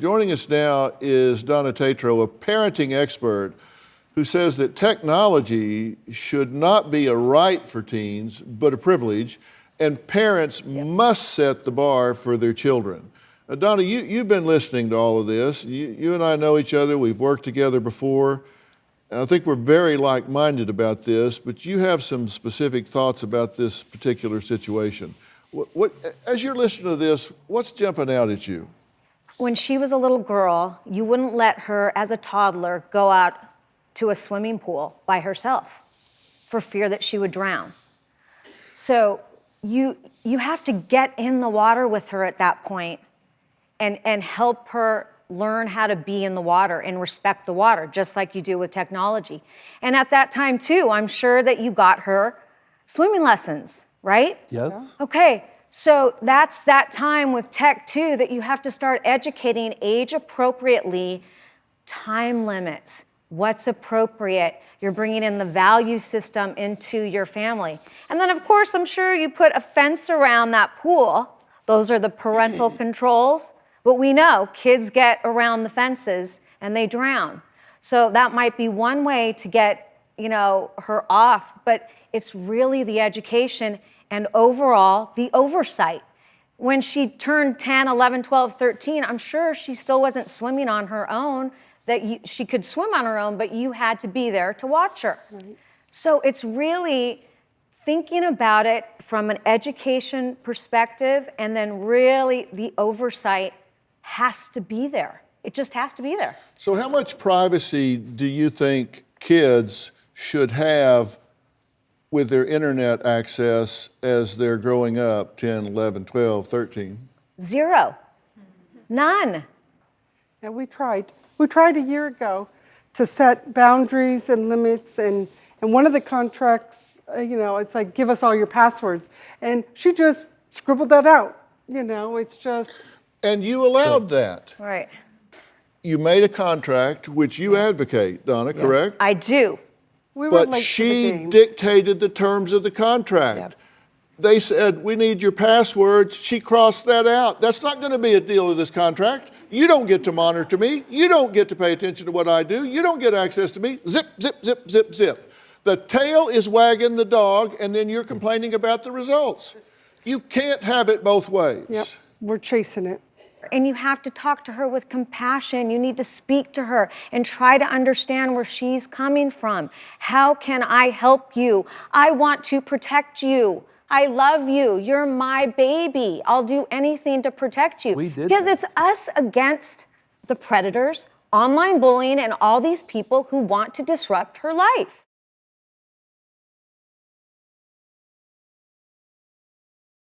Joining us now is Donna Tatro, a parenting expert who says that technology should not be a right for teens, but a privilege, and parents must set the bar for their children. Donna, you've been listening to all of this. You and I know each other. We've worked together before. And I think we're very like-minded about this, but you have some specific thoughts about this particular situation. As you're listening to this, what's jumping out at you? When she was a little girl, you wouldn't let her, as a toddler, go out to a swimming pool by herself for fear that she would drown. So you have to get in the water with her at that point and help her learn how to be in the water and respect the water, just like you do with technology. And at that time, too, I'm sure that you got her swimming lessons, right? Yes. Okay, so that's that time with tech, too, that you have to start educating age appropriately, time limits, what's appropriate. You're bringing in the value system into your family. And then, of course, I'm sure you put a fence around that pool. Those are the parental controls. But we know kids get around the fences and they drown. So that might be one way to get, her off, but it's really the education and overall the oversight. When she turned 10, 11, 12, 13, I'm sure she still wasn't swimming on her own, she could swim on her own, but you had to be there to watch her. Right. So it's really thinking about it from an education perspective, and then really the oversight has to be there. It just has to be there. So how much privacy do you think kids should have with their internet access as they're growing up, 10, 11, 12, 13? Zero. None. Yeah, we tried. We tried a year ago to set boundaries and limits, and one of the contracts, it's like, give us all your passwords. And she just scribbled that out. It's just... And you allowed that. Right. You made a contract, which you advocate, Donna, correct? I do. We were But late to the she game. dictated the terms of the contract. Yep. They said, we need your passwords. She crossed that out. That's not going to be a deal of this contract. You don't get to monitor me. You don't get to pay attention to what I do. You don't get access to me. Zip, zip, zip, zip, zip. The tail is wagging the dog, and then you're complaining about the results. You can't have it both ways. Yep, we're chasing it. And you have to talk to her with compassion. You need to speak to her and try to understand where she's coming from. How can I help you? I want to protect you. I love you. You're my baby. I'll do anything to protect you. Because it's us against the predators, online bullying, and all these people who want to disrupt her life.